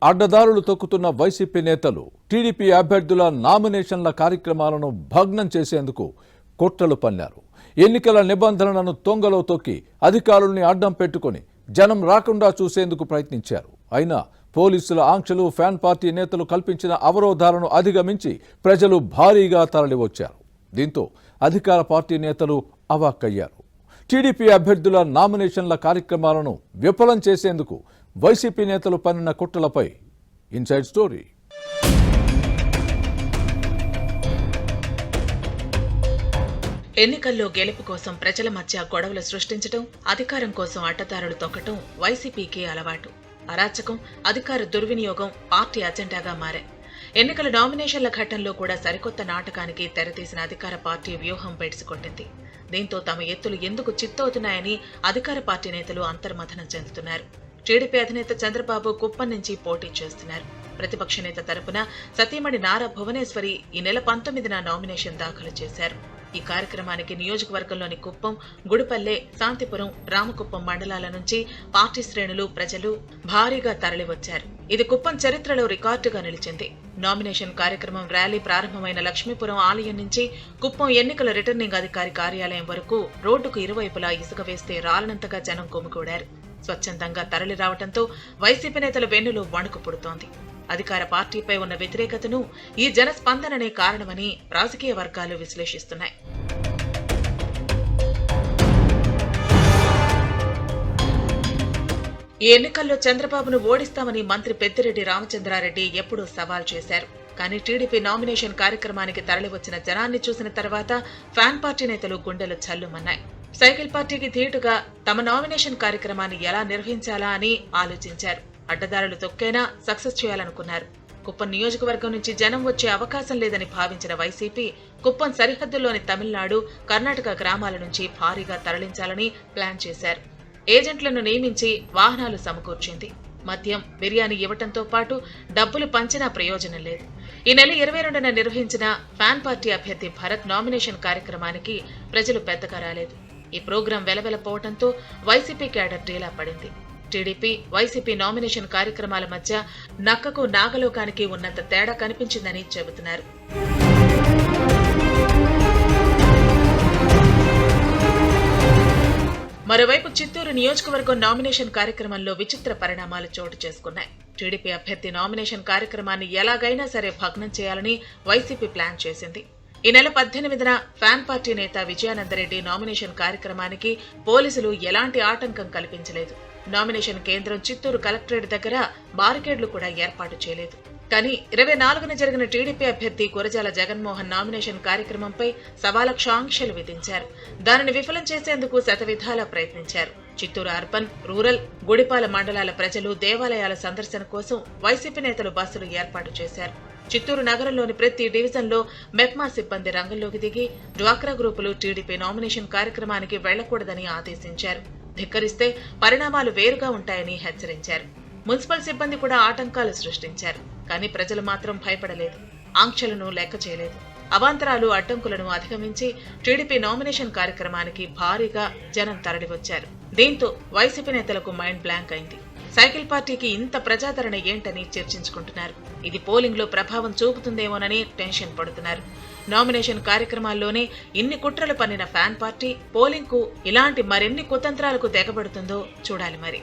అడ్డదారులు తొక్కుతున్న వైసీపీ నేతలు టీడీపీ అభ్యర్థుల నామినేషన్ల కార్యక్రమాలను భగ్నం చేసేందుకు కుట్రలు పన్నారు. ఎన్నికల నిబంధనలను తొంగలో తొక్కి అధికారుల్ని అడ్డం పెట్టుకుని జనం రాకుండా చూసేందుకు ప్రయత్నించారు. అయినా పోలీసుల ఆంక్షలు, ఫ్యాన్ పార్టీ నేతలు కల్పించిన అవరోధాలను అధిగమించి ప్రజలు భారీగా తరలివచ్చారు. దీంతో అధికార పార్టీ నేతలు అవాక్కయ్యారు. టీడీపీ అభ్యర్థుల నామినేషన్ల కార్యక్రమాలను విఫలం చేసేందుకు వైసీపీ నేతలు పన్నిన కుట్రలపై ఇన్సైడ్ స్టోరీ. ఎన్నికల్లో గెలుపు కోసం ప్రజల మధ్య గొడవలు సృష్టించడం, అధికారం కోసం అడ్డదారులు తొక్కటం వైసీపీకి అలవాటు. అరాచకం, అధికార దుర్వినియోగం పార్టీ అజెండాగా మారాయి. ఎన్నికల నామినేషన్ల ఘట్టంలో కూడా సరికొత్త నాటకానికి తెరతీసిన అధికార పార్టీ వ్యూహం బెడిసికొట్టింది. దీంతో తమ ఎత్తులు ఎందుకు చిత్తవుతున్నాయని అధికార పార్టీ నేతలు అంతర్మథనం చెందుతున్నారు. టీడీపీ అధినేత చంద్రబాబు కుప్పం నుంచి పోటీ చేస్తున్నారు. ప్రతిపక్ష నేత తరపున సతీమణి నారా భువనేశ్వరి ఈ నెల 19న నామినేషన్ దాఖలు చేశారు. ఈ కార్యక్రమానికి నియోజకవర్గంలోని కుప్పం, గుడిపల్లె, శాంతిపురం, రామకుప్పం మండలాల నుంచి పార్టీ శ్రేణులు, ప్రజలు భారీగా తరలివచ్చారు. ఇది కుప్పం చరిత్రలో రికార్డుగా నిలిచింది. నామినేషన్ కార్యక్రమం ర్యాలీ ప్రారంభమైన లక్ష్మీపురం ఆలయం నుంచి కుప్పం ఎన్నికల రిటర్నింగ్ అధికారి కార్యాలయం వరకు రోడ్డుకు ఇరువైపులా ఇసుక వేస్తే రాలనంతగా జనం గుమిగూడారు. స్వచ్ఛందంగా తరలి రావడంతో వైసీపీ నేతల వెన్నులో వణుకు పుడుతోంది. అధికార పార్టీపై ఉన్న వ్యతిరేకతను ఈ జనస్పందననే కారణమని రాజకీయ వర్గాలు విశ్లేషిస్తున్నాయి. ఈ ఎన్నికల్లో చంద్రబాబును ఓడిస్తామని మంత్రి పెద్దిరెడ్డి రామచంద్రారెడ్డి ఎప్పుడూ సవాల్ చేశారు. కానీ టీడీపీ నామినేషన్ కార్యక్రమానికి తరలివచ్చిన జనాన్ని చూసిన తర్వాత ఫ్యాన్ పార్టీ నేతలు గుండెలు చల్లుమన్నాయి. సైకిల్ పార్టీకి ధీటుగా తమ నామినేషన్ కార్యక్రమాన్ని ఎలా నిర్వహించాలా అని ఆలోచించారు. అడ్డదారులు తొక్కైనా సక్సెస్ చేయాలనుకున్నారు. కుప్పం నియోజకవర్గం నుంచి జనం వచ్చే అవకాశం లేదని భావించిన వైసీపీ కుప్పం సరిహద్దుల్లోని తమిళనాడు, కర్ణాటక గ్రామాల నుంచి భారీగా తరలించాలని ప్లాన్ చేశారు. ఏజెంట్లను నియమించి వాహనాలు సమకూర్చింది. మద్యం, బిర్యానీ ఇవ్వటంతో పాటు డబ్బులు పంచినా ప్రయోజనం లేదు. ఈ నెల 22న నిర్వహించిన ఫ్యాన్ పార్టీ అభ్యర్థి భరత్ నామినేషన్ కార్యక్రమానికి ప్రజలు పెద్దగా రాలేదు. ఈ ప్రోగ్రాం వెలవెలపోవడంతో వైసీపీ క్యాడర్ డీలా పడింది. టీడీపీ, వైసీపీ నామినేషన్ కార్యక్రమాల మధ్య నక్కకు నాగలోకానికి ఉన్నంత తేడా కనిపించిందని చెబుతున్నారు. మరోవైపు చిత్తూరు నియోజకవర్గం నామినేషన్ కార్యక్రమంలో విచిత్ర పరిణామాలు చోటు చేసుకున్నాయి. టీడీపీ అభ్యర్థి నామినేషన్ కార్యక్రమాన్ని ఎలాగైనా సరే భగ్నం చేయాలని వైసీపీ ప్లాన్ చేసింది. ఈ నెల 18న ఫ్యాన్ పార్టీ నేత విజయానందరెడ్డి నామినేషన్ కార్యక్రమానికి పోలీసులు ఎలాంటి ఆటంకం కల్పించలేదు. నామినేషన్ కేంద్రం చిత్తూరు కలెక్టరేట్ దగ్గర బారికేడ్లు కూడా ఏర్పాటు చేయలేదు. కానీ 24న జరిగిన టీడీపీ అభ్యర్థి గురజాల జగన్మోహన్ నామినేషన్ కార్యక్రమంపై సవాలక్ష ఆంక్షలు విధించారు. దానిని విఫలం చేసేందుకు శతవిధాలా ప్రయత్నించారు. చిత్తూరు అర్బన్, రూరల్, గుడిపాల మండలాల ప్రజలు దేవాలయాల సందర్శన కోసం వైసీపీ నేతలు బస్సులు ఏర్పాటు చేశారు. చిత్తూరు నగరంలోని ప్రతి డివిజన్లో మెప్మా సిబ్బంది రంగంలోకి దిగి డ్వాక్రా గ్రూపులు టీడీపీ నామినేషన్ కార్యక్రమానికి వెళ్లకూడదని ఆదేశించారు. ధిక్కరిస్తే పరిణామాలు వేరుగా ఉంటాయని హెచ్చరించారు. మున్సిపల్ సిబ్బంది కూడా ఆటంకాలు సృష్టించారు. కానీ ప్రజలు మాత్రం భయపడలేదు. ఆంక్షలను లెక్క చేయలేదు. అవాంతరాలు, అడ్డంకులను అధిగమించి టీడీపీ నామినేషన్ కార్యక్రమానికి భారీగా జనం తరలివచ్చారు. దీంతో వైసీపీ నేతలకు మైండ్ బ్లాంక్ అయింది. సైకిల్ పార్టీకి ఇంత ప్రజాదరణ ఏంటని చర్చించుకుంటున్నారు. ఇది పోలింగ్ లో ప్రభావం చూపుతుందేమోనని టెన్షన్ పడుతున్నారు. నామినేషన్ కార్యక్రమాల్లోనే ఇన్ని కుట్రలు పన్నిన ఫ్యాన్ పార్టీ పోలింగ్ కు ఇలాంటి మరెన్ని కుతంత్రాలకు తెగబడుతుందో చూడాలి మరి.